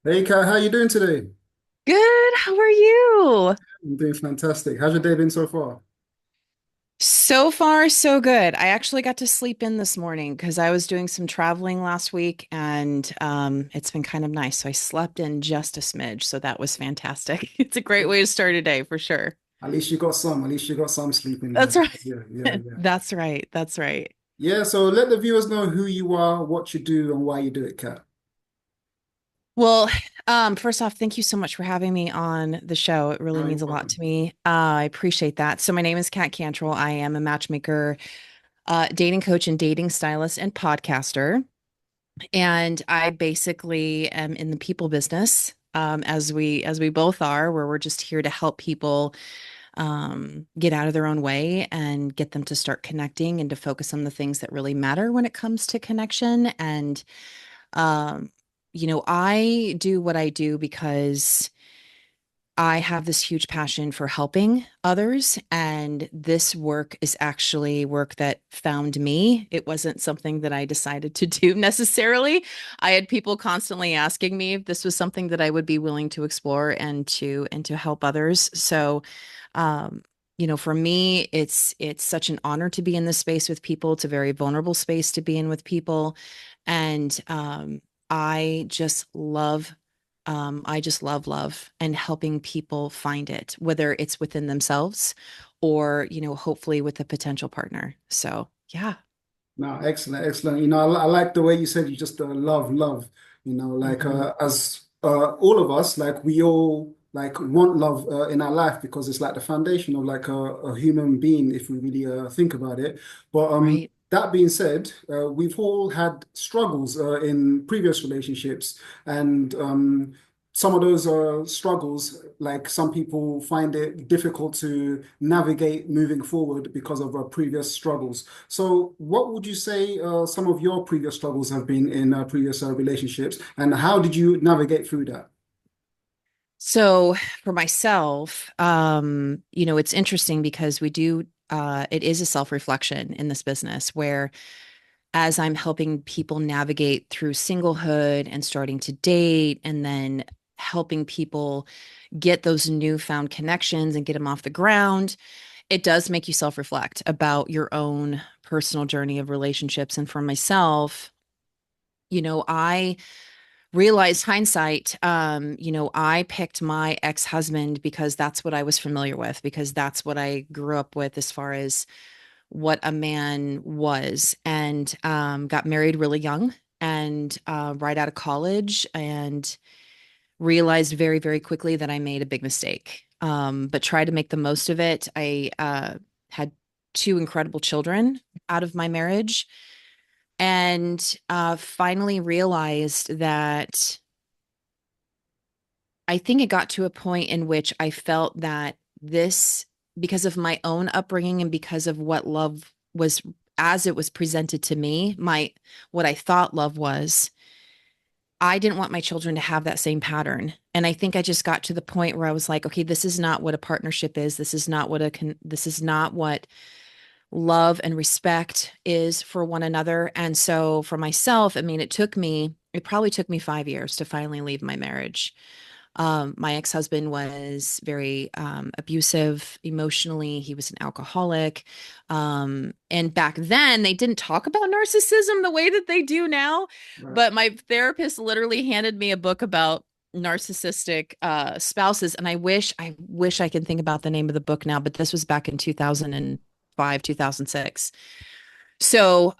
Hey Kat, how you doing today? Good. How are you? I'm doing fantastic. How's your day been so far? So far, so good. I actually got to sleep in this morning because I was doing some traveling last week and it's been kind of nice. So I slept in just a smidge. So that was fantastic. It's a great way to start a day for sure. At least you got some. At least you got some sleep in there. That's right. Yeah, yeah, yeah. That's right. That's right. Yeah, so let the viewers know who you are, what you do, and why you do it, Kat. Well, first off, thank you so much for having me on the show. It really Oh, you're means a lot welcome. to me. I appreciate that. So my name is Kat Cantrill. I am a matchmaker, dating coach and dating stylist and podcaster. And I basically am in the people business, as we both are, where we're just here to help people get out of their own way and get them to start connecting and to focus on the things that really matter when it comes to connection. And um, I do what I do because I have this huge passion for helping others, and this work is actually work that found me. It wasn't something that I decided to do necessarily. I had people constantly asking me if this was something that I would be willing to explore and to help others. So, um, for me, it's such an honor to be in this space with people. It's a very vulnerable space to be in with people, and I just love love and helping people find it, whether it's within themselves or, hopefully with a potential partner. So, yeah. No, excellent, excellent. I like the way you said you just love. Like Hmm. as all of us, like we all like want love in our life because it's like the foundation of like a human being if we really think about it. But Right. that being said, we've all had struggles in previous relationships, and some of those struggles, like some people find it difficult to navigate moving forward because of previous struggles. So, what would you say some of your previous struggles have been in previous relationships, and how did you navigate through that? So for myself, it's interesting because it is a self-reflection in this business where as I'm helping people navigate through singlehood and starting to date and then helping people get those newfound connections and get them off the ground, it does make you self-reflect about your own personal journey of relationships. And for myself, I realized hindsight, I picked my ex-husband because that's what I was familiar with, because that's what I grew up with as far as what a man was, and got married really young and right out of college, and realized very, very quickly that I made a big mistake. But tried to make the most of it. I had two incredible children out of my marriage, and finally realized that I think it got to a point in which I felt that this, because of my own upbringing and because of what love was as it was presented to me, what I thought love was, I didn't want my children to have that same pattern. And I think I just got to the point where I was like, okay, this is not what a partnership is. This is not what love and respect is for one another. And so for myself, I mean, it probably took me 5 years to finally leave my marriage. My ex-husband was very abusive emotionally. He was an alcoholic. And back then, they didn't talk about narcissism the way that they do now. Right. But my therapist literally handed me a book about narcissistic spouses. And I wish I can think about the name of the book now, but this was back in 2005, 2006. So,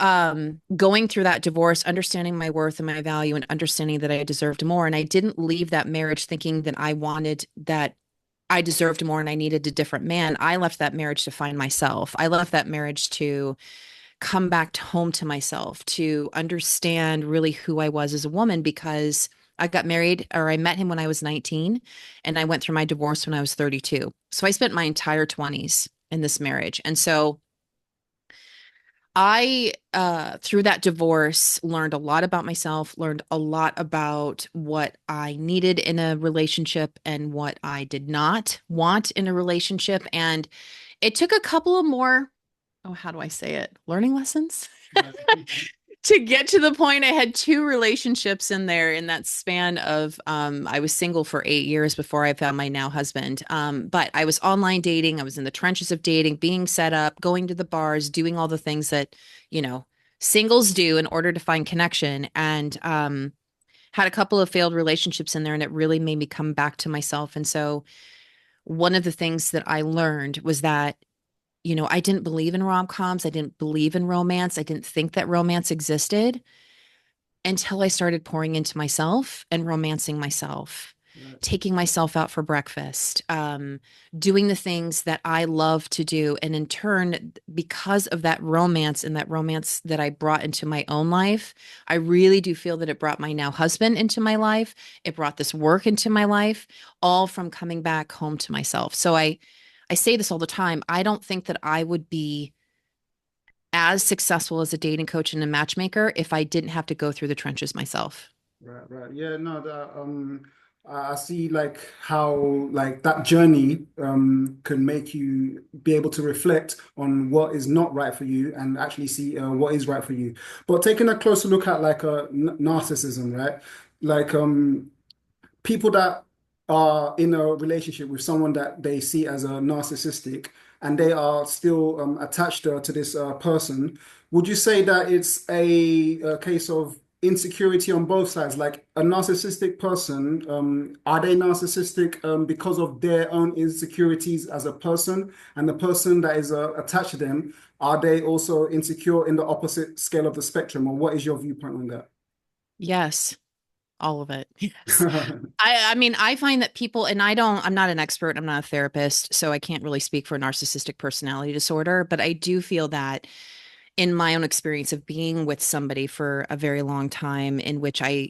going through that divorce, understanding my worth and my value and understanding that I deserved more. And I didn't leave that marriage thinking that I deserved more and I needed a different man. I left that marriage to find myself. I left that marriage to come back home to myself, to understand really who I was as a woman, because I met him when I was 19 and I went through my divorce when I was 32. So I spent my entire 20s in this marriage. And so, through that divorce, learned a lot about myself, learned a lot about what I needed in a relationship and what I did not want in a relationship. And it took a couple of more, oh, how do I say it? Learning lessons Right. to get to the point, I had two relationships in there in that span of I was single for 8 years before I found my now husband. But I was online dating, I was in the trenches of dating, being set up, going to the bars, doing all the things that, you know, singles do in order to find connection. And had a couple of failed relationships in there, and it really made me come back to myself. And so one of the things that I learned was that, you know, I didn't believe in rom-coms. I didn't believe in romance. I didn't think that romance existed until I started pouring into myself and romancing myself, Right, taking myself out for breakfast, doing the things that I love to do. And in turn, because of that romance and that romance that I brought into my own life, I really do feel that it brought my now husband into my life. It brought this work into my life, all from coming back home to myself. So I say this all the time. I don't think that I would be as successful as a dating coach and a matchmaker if I didn't have to go through the trenches myself. right, right. Yeah, no, I see like how like that journey can make you be able to reflect on what is not right for you and actually see what is right for you. But taking a closer look at like narcissism, right? Like people that are in a relationship with someone that they see as a narcissistic and they are still attached to this person, would you say that it's a case of insecurity on both sides? Like a narcissistic person, are they narcissistic because of their own insecurities as a person? And the person that is attached to them, are they also insecure in the opposite scale of the spectrum? Or what is your viewpoint on that? Yes, all of it. Yes. I mean, I find that people, and I'm not an expert, I'm not a therapist, so I can't really speak for narcissistic personality disorder, but I do feel that in my own experience of being with somebody for a very long time in which I,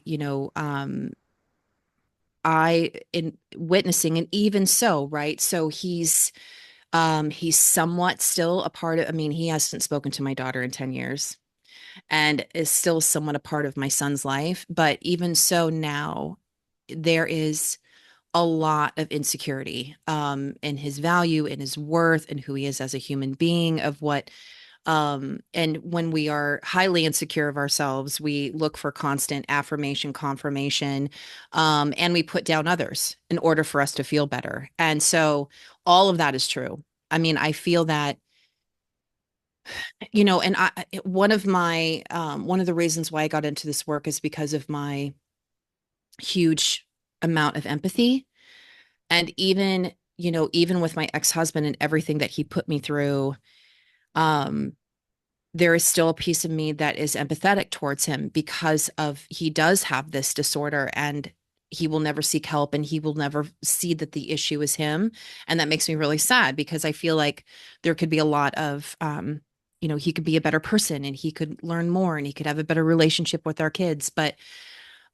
I in witnessing, and even so, right? So he's somewhat still a part of, I mean, he hasn't spoken to my daughter in 10 years and is still somewhat a part of my son's life. But even so now, there is a lot of insecurity in his value, in his worth, and who he is as a human being, of what and when we are highly insecure of ourselves, we look for constant affirmation, confirmation, and we put down others in order for us to feel better. And so all of that is true. I mean, I feel that, and one of the reasons why I got into this work is because of my huge amount of empathy. And even, even with my ex-husband and everything that he put me through, um, there is still a piece of me that is empathetic towards him because of he does have this disorder and he will never seek help and he will never see that the issue is him. And that makes me really sad because I feel like there could be a lot of, he could be a better person and he could learn more and he could have a better relationship with our kids. But,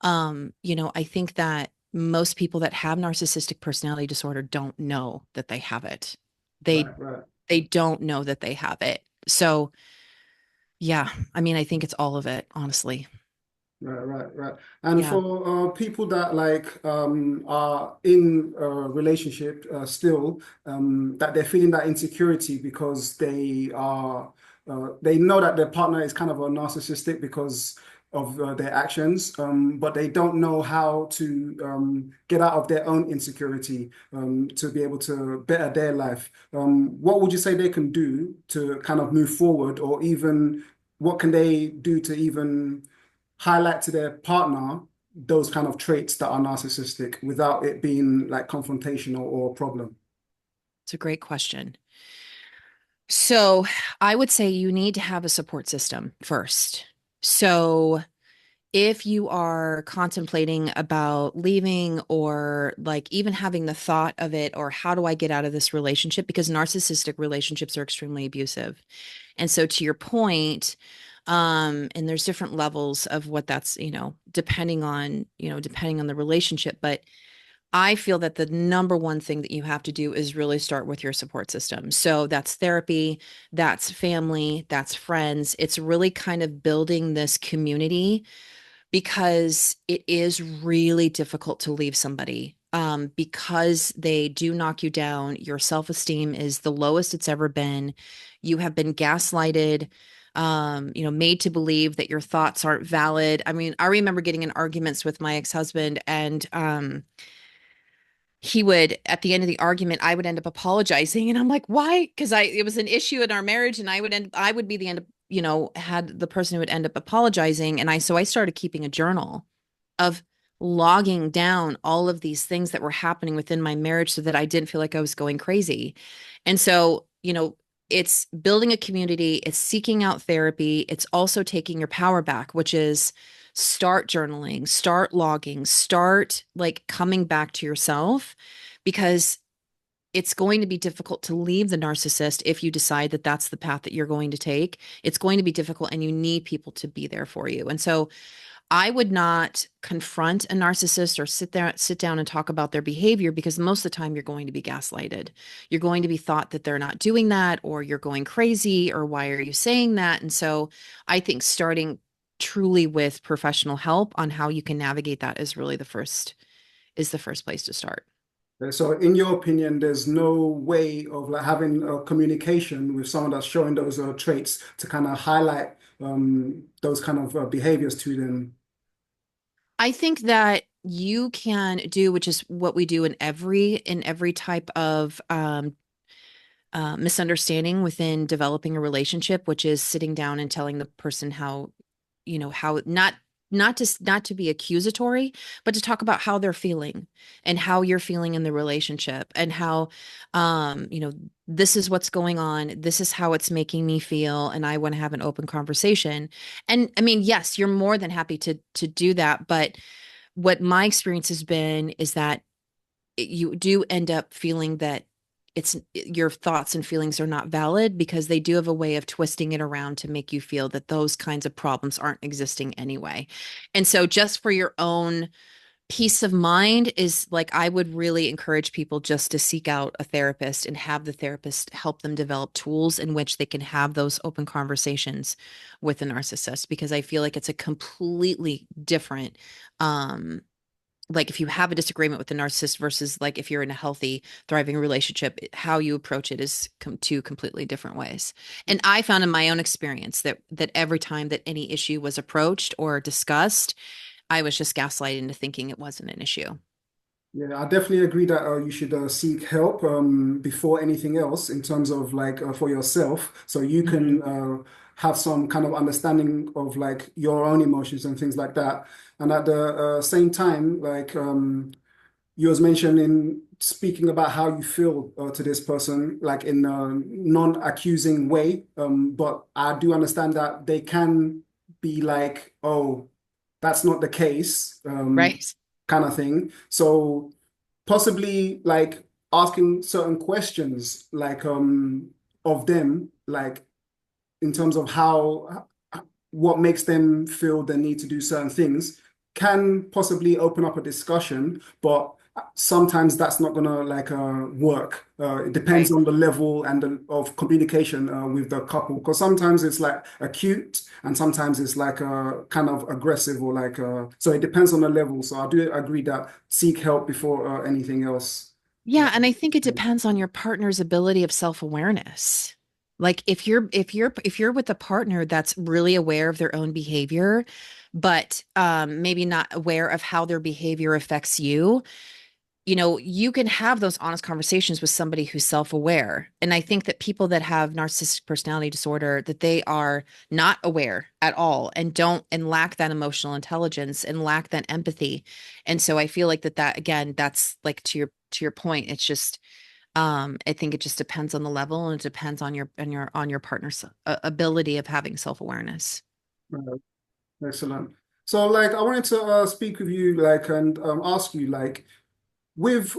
I think that most people that have narcissistic personality disorder don't know that they have it. They, Right, right. they don't know that they have it. So, yeah, I mean, I think it's all of it, honestly. Right, right, right. And Yeah. for people that like are in a relationship still, that they're feeling that insecurity because they know that their partner is kind of a narcissistic because of their actions, but they don't know how to get out of their own insecurity to be able to better their life. What would you say they can do to kind of move forward, or even what can they do to even highlight to their partner those kind of traits that are narcissistic without it being like confrontational or a problem? It's a great question. So, I would say you need to have a support system first. So, if you are contemplating about leaving or like even having the thought of it, or how do I get out of this relationship? Because narcissistic relationships are extremely abusive. And so, to your point, and there's different levels of what that's, depending on the relationship. But I feel that the number one thing that you have to do is really start with your support system. So that's therapy, that's family, that's friends. It's really kind of building this community because it is really difficult to leave somebody. Because they do knock you down, your self esteem is the lowest it's ever been. You have been gaslighted. made to believe that your thoughts aren't valid. I mean, I remember getting in arguments with my ex-husband, and he would, at the end of the argument, I would end up apologizing, and I'm like, why? Because it was an issue in our marriage, and I would be the end up, had the person who would end up apologizing, and so I started keeping a journal of logging down all of these things that were happening within my marriage so that I didn't feel like I was going crazy. And so, it's building a community, it's seeking out therapy, it's also taking your power back, which is start journaling, start logging, start like coming back to yourself, because it's going to be difficult to leave the narcissist if you decide that that's the path that you're going to take. It's going to be difficult, and you need people to be there for you. And so I would not confront a narcissist or sit down and talk about their behavior, because most of the time you're going to be gaslighted. You're going to be thought that they're not doing that, or you're going crazy, or why are you saying that? And so I think starting truly with professional help on how you can navigate that is the first place to start. So, in your opinion, there's no way of like having a communication with someone that's showing those traits to kind of highlight those kind of behaviors to them. I think that you can do, which is what we do in every type of misunderstanding within developing a relationship, which is sitting down and telling the person how, how not to be accusatory, but to talk about how they're feeling and how you're feeling in the relationship, and how, this is what's going on. This is how it's making me feel, and I want to have an open conversation. And I mean, yes, you're more than happy to do that, but what my experience has been is that you do end up feeling that it's your thoughts and feelings are not valid, because they do have a way of twisting it around to make you feel that those kinds of problems aren't existing anyway. And so just for your own peace of mind, is like, I would really encourage people just to seek out a therapist and have the therapist help them develop tools in which they can have those open conversations with a narcissist, because I feel like it's a completely different like, if you have a disagreement with the narcissist versus like if you're in a healthy, thriving relationship, how you approach it is two completely different ways. And I found in my own experience that every time that any issue was approached or discussed, I was just gaslighted into thinking it wasn't an issue. Yeah, I definitely agree that you should seek help before anything else in terms of like for yourself, so you Hmm. can have some kind of understanding of like your own emotions and things like that. And at the same time, like you was mentioning speaking about how you feel to this person, like in a non-accusing way. But I do understand that they can be like, oh, that's not the case, Right. kind of thing. So possibly like asking certain questions, like of them, like in terms of how what makes them feel the need to do certain things can possibly open up a discussion, but sometimes that's not gonna like work. It depends Right. on the level and of communication with the couple, because sometimes it's like acute and sometimes it's like kind of aggressive or like so it depends on the level. So I do agree that seek help before anything else. Yeah, and I think it depends on your partner's ability of self-awareness. Like, if you're with a partner that's really aware of their own behavior, but maybe not aware of how their behavior affects you, you can have those honest conversations with somebody who's self-aware. And I think that people that have narcissistic personality disorder, that they are not aware at all, and don't and lack that emotional intelligence and lack that empathy. And so I feel like that again, that's like to your point, it's just I think it just depends on the level, and it depends on your partner's ability of having self-awareness. Uh, Excellent. So like I wanted to speak with you like and ask you like with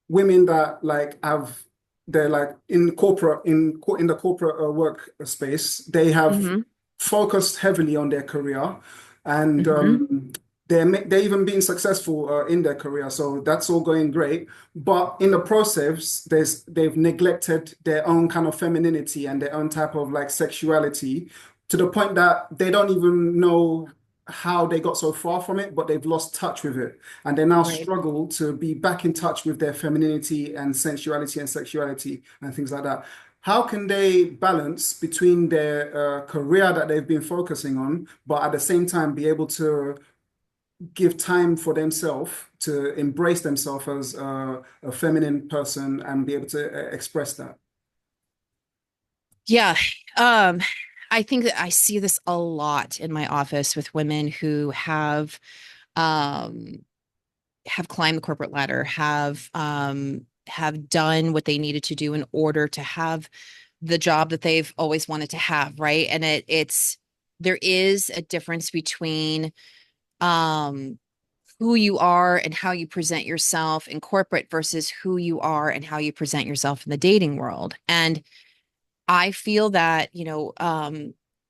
women that like have they're like in corporate in the corporate work space, they have Hmm. focused heavily on their career, and Hmm. they're even being successful in their career, so that's all going great. But in the process, they've neglected their own kind of femininity and their own type of like sexuality to the point that they don't even know how they got so far from it, but they've lost touch with it and they now Right. struggle to be back in touch with their femininity and sensuality and sexuality and things like that. how can they balance between their career that they've been focusing on, but at the same time be able to give time for themselves to embrace themselves as a feminine person and be able to express that? Yeah. Um, I think that I see this a lot in my office with women who um have climbed the corporate ladder, have done what they needed to do in order to have the job that they've always wanted to have, right? And it's there is a difference between um who you are and how you present yourself in corporate versus who you are and how you present yourself in the dating world. And I feel that,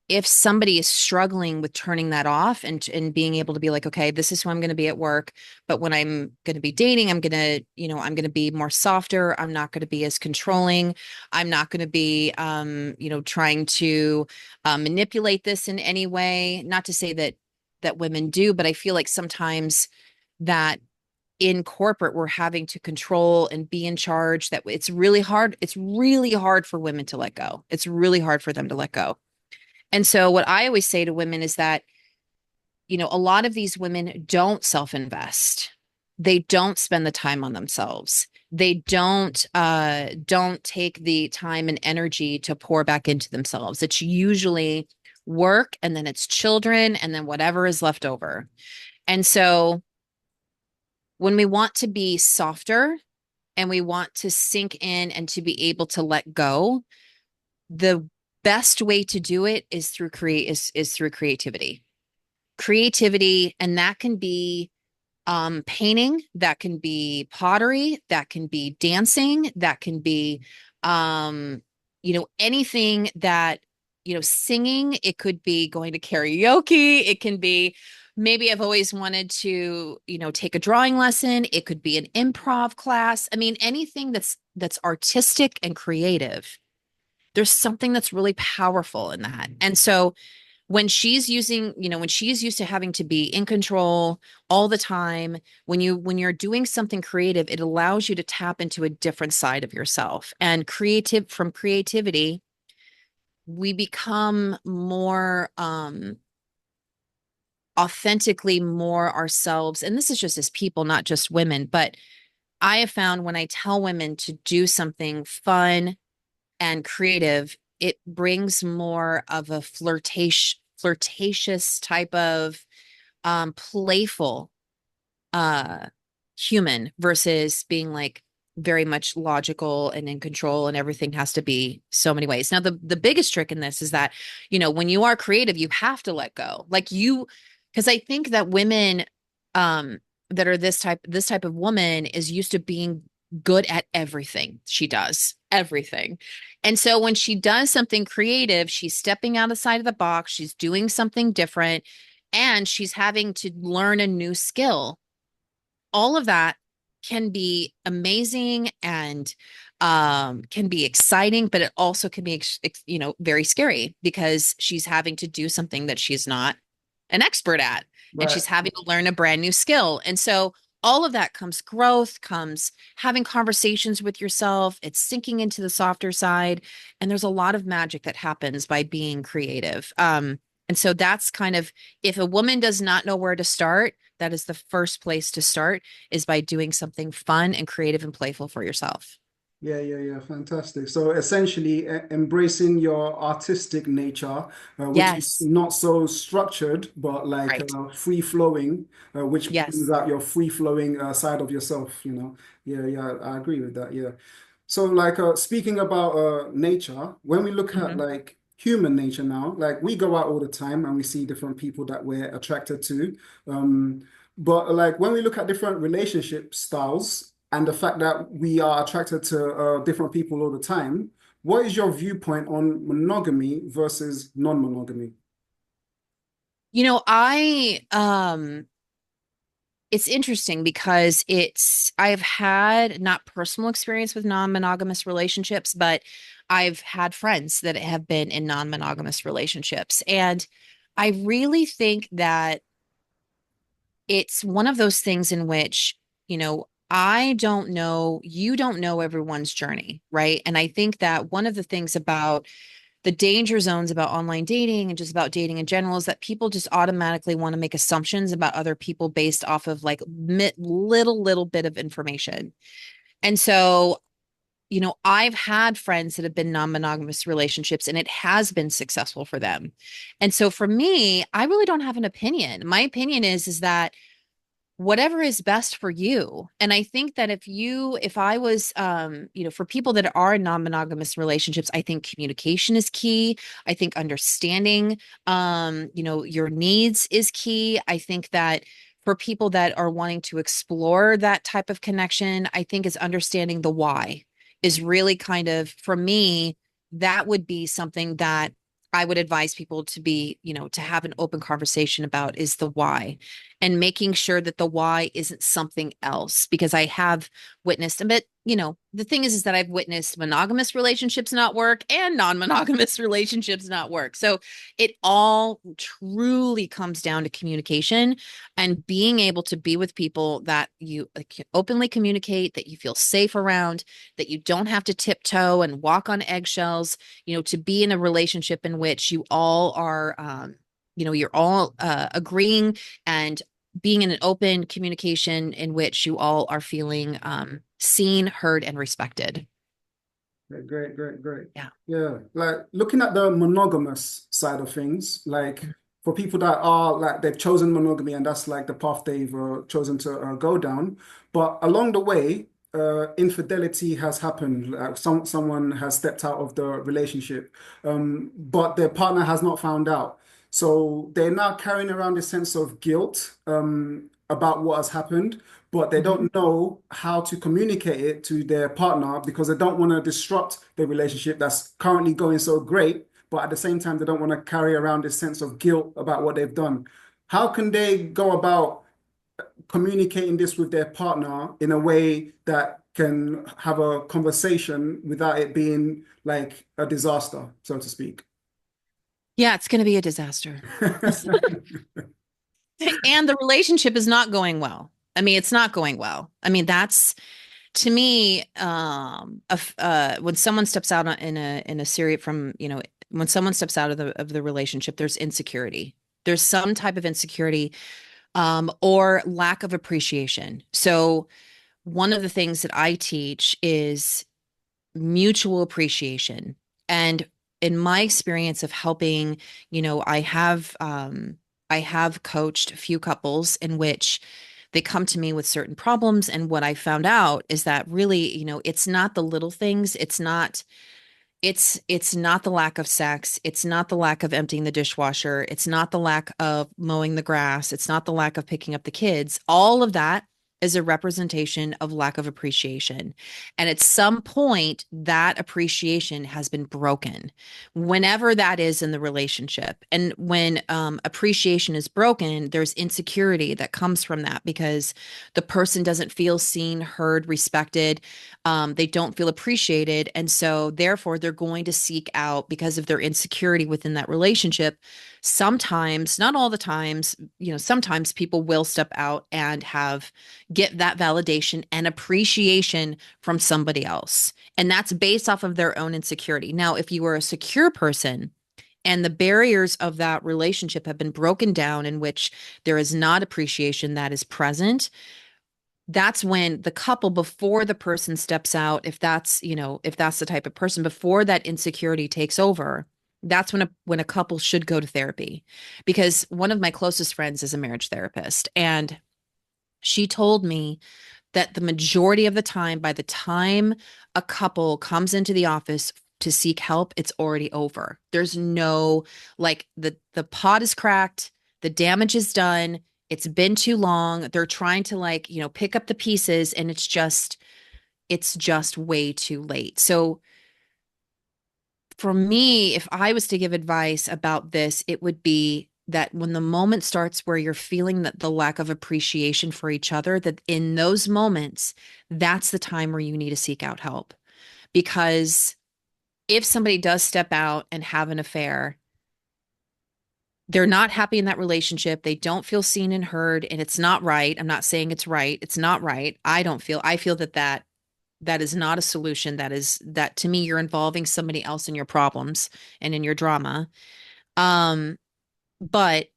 if somebody is struggling with turning that off and being able to be like, okay, this is who I'm going to be at work, but when I'm going to be dating, I'm going to be more softer. I'm not going to be as controlling. I'm not going to be, trying to manipulate this in any way. Not to say that women do, but I feel like sometimes that in corporate we're having to control and be in charge, that it's really hard for women to let go. It's really hard for them to let go. And so what I always say to women is that, a lot of these women don't self-invest. They don't spend the time on themselves. They don't take the time and energy to pour back into themselves. It's usually work, and then it's children, and then whatever is left over. And so when we want to be softer and we want to sink in and to be able to let go, the best way to do it is through creativity. Creativity, and that can be painting, that can be pottery, that can be dancing, that can be anything that, singing. It could be going to karaoke. It can be, maybe I've always wanted to, take a drawing lesson. It could be an improv class. I mean, anything that's artistic and creative. There's something that's really powerful in that. And so when she's used to having to be in control all the time, when you're doing something creative, it allows you to tap into a different side of yourself. And from creativity, we become more authentically more ourselves. And this is just as people, not just women, but I have found when I tell women to do something fun and creative, it brings more of a flirtatious type of playful uh human versus being like very much logical and in control, and everything has to be so many ways. Now the biggest trick in this is that, when you are creative, you have to let go. Because I think that women that are this type of woman is used to being good at everything. She does everything. And so when she does something creative, she's stepping outside of the box, she's doing something different, and she's having to learn a new skill. All of that can be amazing and can be exciting, but it also can be, very scary because she's having to do something that she's not an expert at, and Right. she's having to learn a brand new skill. And so all of that comes growth, comes having conversations with yourself. It's sinking into the softer side. And there's a lot of magic that happens by being creative. And so that's kind of, if a woman does not know where to start, that is the first place to start, is by doing something fun and creative and playful for yourself. Yeah, yeah, yeah, fantastic. So essentially, embracing your artistic nature, which is Yes. not so structured, but like Right. free flowing, which brings Yes. out your free flowing side of yourself, you know. Yeah, yeah, I agree with that. Yeah. So like speaking about nature, when we look at Mhm. like human nature now, like we go out all the time and we see different people that we're attracted to. Um, but like when we look at different relationship styles and the fact that we are attracted to different people all the time, what is your viewpoint on monogamy versus non-monogamy? I it's interesting because I've had not personal experience with non-monogamous relationships, but I've had friends that have been in non-monogamous relationships. And I really think that it's one of those things in which, I don't know, you don't know everyone's journey, right? And I think that one of the things about the danger zones about online dating and just about dating in general is that people just automatically want to make assumptions about other people based off of like little bit of information. And so, I've had friends that have been non-monogamous relationships and it has been successful for them. And so for me, I really don't have an opinion. My opinion is that whatever is best for you. And I think that if I was, for people that are in non-monogamous relationships, I think communication is key. I think understanding, your needs is key. I think that for people that are wanting to explore that type of connection, I think is understanding the why is really kind of, for me, that would be something that I would advise people to be, to have an open conversation about is the why and making sure that the why isn't something else because I have witnessed a bit, the thing is that I've witnessed monogamous relationships not work and non-monogamous relationships not work. So it all truly comes down to communication and being able to be with people that you like, openly communicate, that you feel safe around, that you don't have to tiptoe and walk on eggshells, to be in a relationship in which you all are you're all agreeing and being in an open communication in which you all are feeling seen, heard, and respected. Great, great, great, great. Yeah. Yeah, like looking at the monogamous side of things, like for people that are like they've chosen monogamy and that's like the path they've chosen to go down, but along the way, infidelity has happened. Like someone has stepped out of the relationship, but their partner has not found out. So they're now carrying around this sense of guilt, about what has happened, but they Mhm. don't know how to communicate it to their partner because they don't want to disrupt the relationship that's currently going so great. But at the same time, they don't want to carry around this sense of guilt about what they've done. How can they go about communicating this with their partner in a way that can have a conversation without it being like a disaster, so to speak? Yeah, it's going to be a disaster. And the relationship is not going well. I mean, it's not going well. I mean, that's to me, when someone steps out in a series from, when someone steps out of the relationship, there's insecurity. There's some type of insecurity, or lack of appreciation. So one of the things that I teach is mutual appreciation. And in my experience of helping, I have coached a few couples in which they come to me with certain problems. And what I found out is that really, it's not the little things. It's not the lack of sex. It's not the lack of emptying the dishwasher. It's not the lack of mowing the grass. It's not the lack of picking up the kids. All of that is a representation of lack of appreciation. And at some point, that appreciation has been broken, whenever that is in the relationship. And when appreciation is broken, there's insecurity that comes from that because the person doesn't feel seen, heard, respected. They don't feel appreciated. And so, therefore, they're going to seek out because of their insecurity within that relationship. Sometimes, not all the times, sometimes people will step out and get that validation and appreciation from somebody else. And that's based off of their own insecurity. Now, if you are a secure person, and the barriers of that relationship have been broken down in which there is not appreciation that is present, that's when the couple before the person steps out, if that's the type of person before that insecurity takes over, that's when a couple should go to therapy. Because one of my closest friends is a marriage therapist, and she told me that the majority of the time, by the time a couple comes into the office to seek help, it's already over. There's no, like, the pot is cracked, the damage is done, it's been too long. They're trying to, like, pick up the pieces, and it's just way too late. So for me, if I was to give advice about this, it would be that when the moment starts where you're feeling that the lack of appreciation for each other, that in those moments, that's the time where you need to seek out help. Because if somebody does step out and have an affair, they're not happy in that relationship. They don't feel seen and heard, and it's not right. I'm not saying it's right. It's not right. I feel that that is not a solution. That to me, you're involving somebody else in your problems and in your drama. Um, but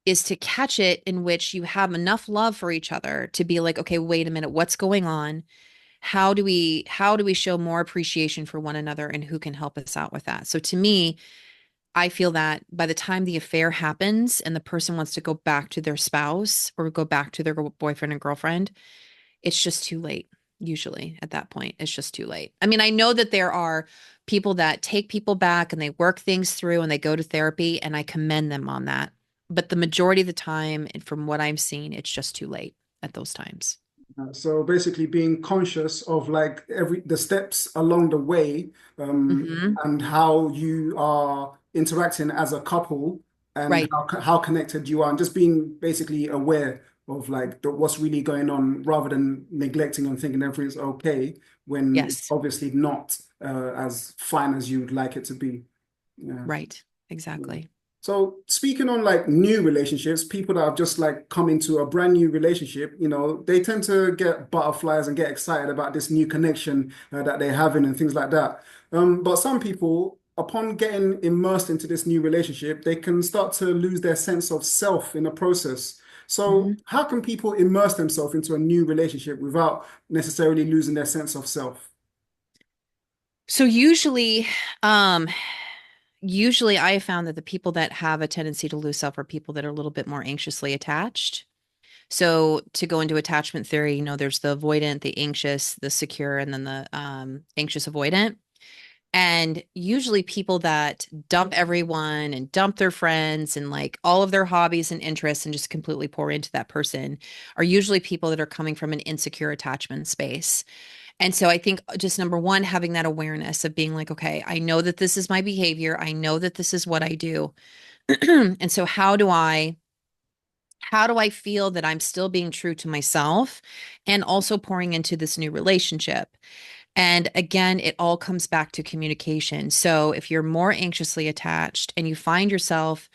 is to catch it in which you have enough love for each other to be like, okay, wait a minute, what's going on? How do we show more appreciation for one another and who can help us out with that? So to me, I feel that by the time the affair happens and the person wants to go back to their spouse or go back to their boyfriend and girlfriend, it's just too late. Usually at that point, it's just too late. I mean, I know that there are people that take people back and they work things through and they go to therapy, and I commend them on that. But the majority of the time, and from what I've seen, it's just too late at those times. So basically being conscious of like every the steps along the way, Hmm. and how you are interacting as a couple, and Right. how connected you are, and just being basically aware of like what's really going on, rather than neglecting and thinking everything's okay when it's Yes. obviously not as fine as you would like it to be. Yeah. Right. Yeah. Exactly. So speaking on like new relationships, people that have just like come into a brand new relationship, they tend to get butterflies and get excited about this new connection that they're having and things like that. But some people, upon getting immersed into this new relationship, they can start to lose their sense of self in the process. So Hmm. how can people immerse themselves into a new relationship without necessarily losing their sense of self? So um, usually I have found that the people that have a tendency to lose self are people that are a little bit more anxiously attached. So to go into attachment theory, there's the avoidant, the anxious, the secure, and then the anxious avoidant. And usually people that dump everyone and dump their friends and like all of their hobbies and interests and just completely pour into that person are usually people that are coming from an insecure attachment space. And so I think just number one, having that awareness of being like, okay, I know that this is my behavior. I know that this is what I do. And so how do I feel that I'm still being true to myself and also pouring into this new relationship? And again, it all comes back to communication. So if you're more anxiously attached and you find yourself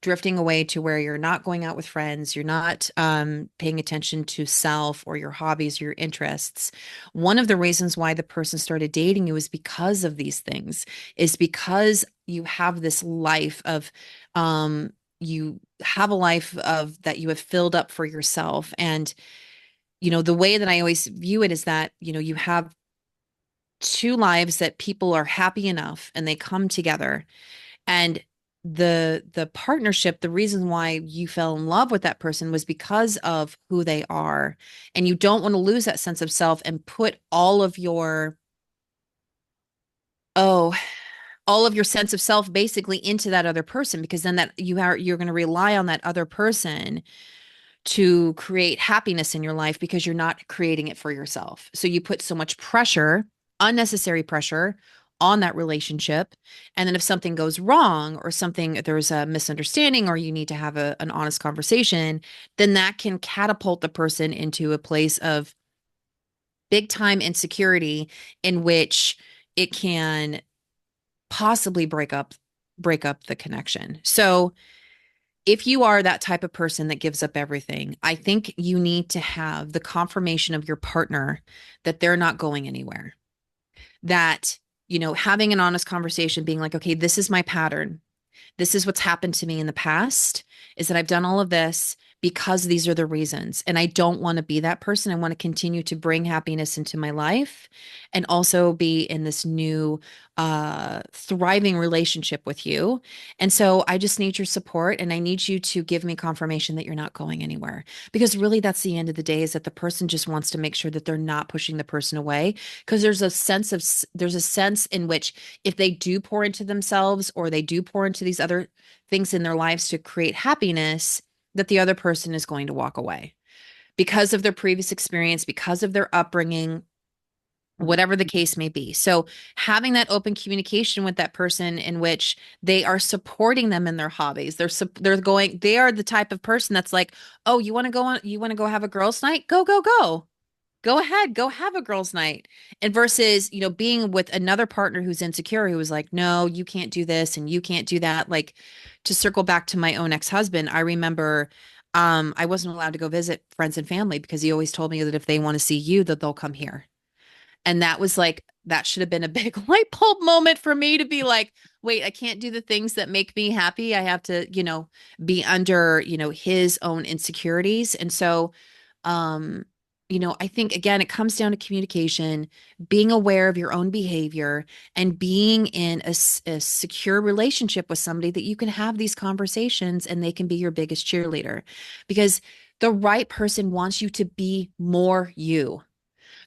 drifting away to where you're not going out with friends, you're not paying attention to self or your hobbies, your interests. One of the reasons why the person started dating you is because of these things, is because you have this life of, you have a life of that you have filled up for yourself. And, the way that I always view it is that, you have two lives that people are happy enough and they come together, and the partnership, the reason why you fell in love with that person was because of who they are, and you don't want to lose that sense of self and put oh all of your sense of self basically into that other person, because then you're going to rely on that other person to create happiness in your life because you're not creating it for yourself. So you put so much pressure, unnecessary pressure on that relationship. And then if something goes wrong or there's a misunderstanding or you need to have an honest conversation, then that can catapult the person into a place of big time insecurity in which it can possibly break up the connection. So if you are that type of person that gives up everything, I think you need to have the confirmation of your partner that they're not going anywhere. That, having an honest conversation, being like, okay, this is my pattern. This is what's happened to me in the past, is that I've done all of this because these are the reasons. And I don't want to be that person. I want to continue to bring happiness into my life and also be in this new thriving relationship with you. And so I just need your support, and I need you to give me confirmation that you're not going anywhere. Because really that's the end of the day, is that the person just wants to make sure that they're not pushing the person away. Because there's a sense in which if they do pour into themselves or they do pour into these other things in their lives to create happiness, that the other person is going to walk away because of their previous experience, because of their upbringing, whatever the case may be. So having that open communication with that person in which they are supporting them in their hobbies. They are the type of person that's like, "Oh, you want to go have a girls' night? Go, go, go. Go ahead, go have a girls' night. And versus, being with another partner who's insecure, who was like, no, you can't do this and you can't do that. Like, to circle back to my own ex-husband, I remember I wasn't allowed to go visit friends and family because he always told me that if they want to see you, that they'll come here. And that was like, that should have been a big light bulb moment for me to be like, wait, I can't do the things that make me happy. I have to, be under, his own insecurities. And so, um, I think again, it comes down to communication, being aware of your own behavior, and being in a secure relationship with somebody that you can have these conversations and they can be your biggest cheerleader because the right person wants you to be more you.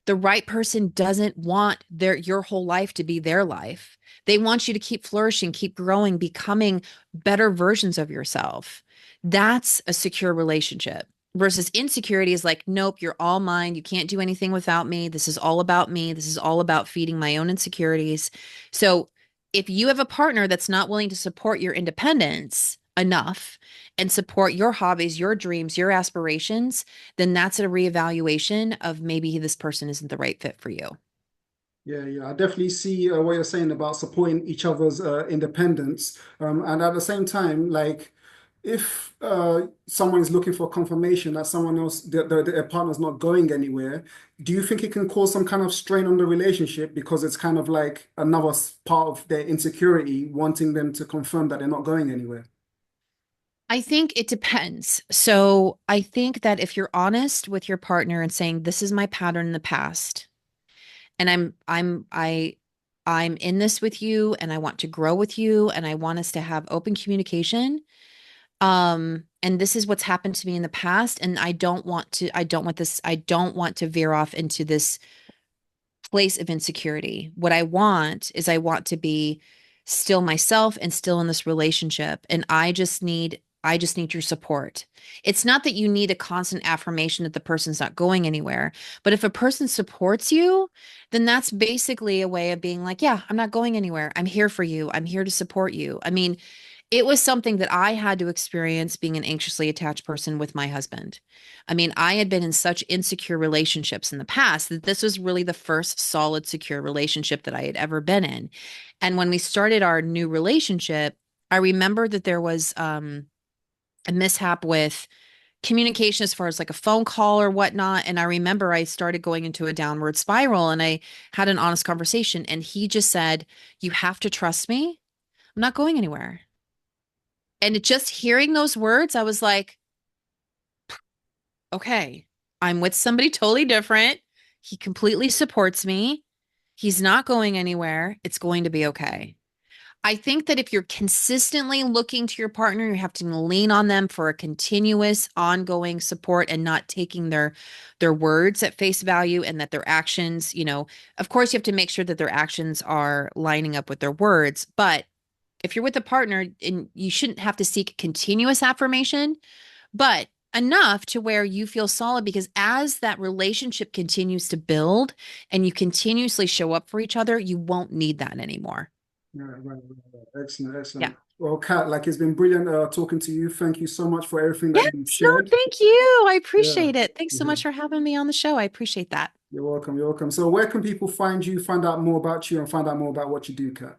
The right person doesn't want your whole life to be their life. They want you to keep flourishing, keep growing, becoming better versions of yourself. That's a secure relationship. Versus insecurity is like, nope, you're all mine. You can't do anything without me. This is all about me. This is all about feeding my own insecurities. So if you have a partner that's not willing to support your independence enough and support your hobbies, your dreams, your aspirations, then that's a reevaluation of maybe this person isn't the right fit for you. Yeah, yeah, I definitely see what you're saying about supporting each other's independence. And at the same time, like if someone is looking for confirmation that someone else, their partner's not going anywhere, do you think it can cause some kind of strain on the relationship because it's kind of like another part of their insecurity, wanting them to confirm that they're not going anywhere? I think it depends. So I think that if you're honest with your partner and saying, this is my pattern in the past, and I'm in this with you and I want to grow with you and I want us to have open communication. And this is what's happened to me in the past. And I don't want to veer off into this place of insecurity. What I want is I want to be still myself and still in this relationship. And I just need your support. It's not that you need a constant affirmation that the person's not going anywhere, but if a person supports you, then that's basically a way of being like, yeah, I'm not going anywhere. I'm here for you. I'm here to support you. I mean, it was something that I had to experience being an anxiously attached person with my husband. I mean, I had been in such insecure relationships in the past that this was really the first solid, secure relationship that I had ever been in. And when we started our new relationship, I remember that there was a mishap with communication as far as like a phone call or whatnot. And I remember I started going into a downward spiral and I had an honest conversation. And he just said, you have to trust me. I'm not going anywhere. And just hearing those words, I was like, okay, I'm with somebody totally different. He completely supports me. He's not going anywhere. It's going to be okay. I think that if you're consistently looking to your partner, you have to lean on them for a continuous, ongoing support and not taking their words at face value and that their actions, of course you have to make sure that their actions are lining up with their words, but if you're with a partner and you shouldn't have to seek continuous affirmation, but enough to where you feel solid because as that relationship continues to build and you continuously show up for each other, you won't need that anymore. Right, right, right. Excellent, Yeah. excellent. Well, Kat, like it's been brilliant talking to you. Thank you so much for everything that you've Yes, no, shared. thank you. I Yeah, appreciate it. Thanks so yeah. much for having me on the show. I appreciate that. You're welcome. You're welcome. So, where can people find you, find out more about you, and find out more about what you do, Kat?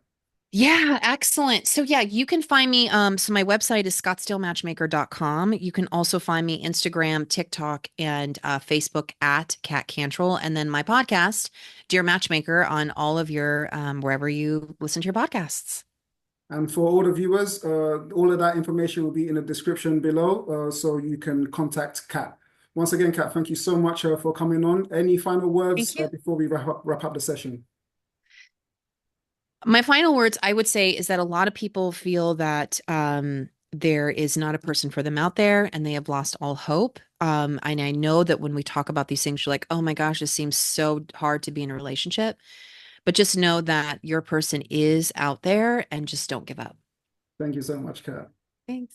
Yeah, excellent. So yeah, you can find me. So my website is scottsdalematchmaker.com. You can also find me Instagram, TikTok, and Facebook at Kat Cantrill. And then my podcast, Dear Matchmaker, on all of your wherever you listen to your podcasts. And for all the viewers, all of that information will be in the description below, so you can contact Kat. Once again, Kat, thank you so much for coming on. Any final words Thank you. before we wrap up the session? My final words, I would say, is that a lot of people feel that there is not a person for them out there and they have lost all hope. And I know that when we talk about these things, you're like, oh my gosh, this seems so hard to be in a relationship. But just know that your person is out there and just don't give up. Thank you so much, Kat. Thanks.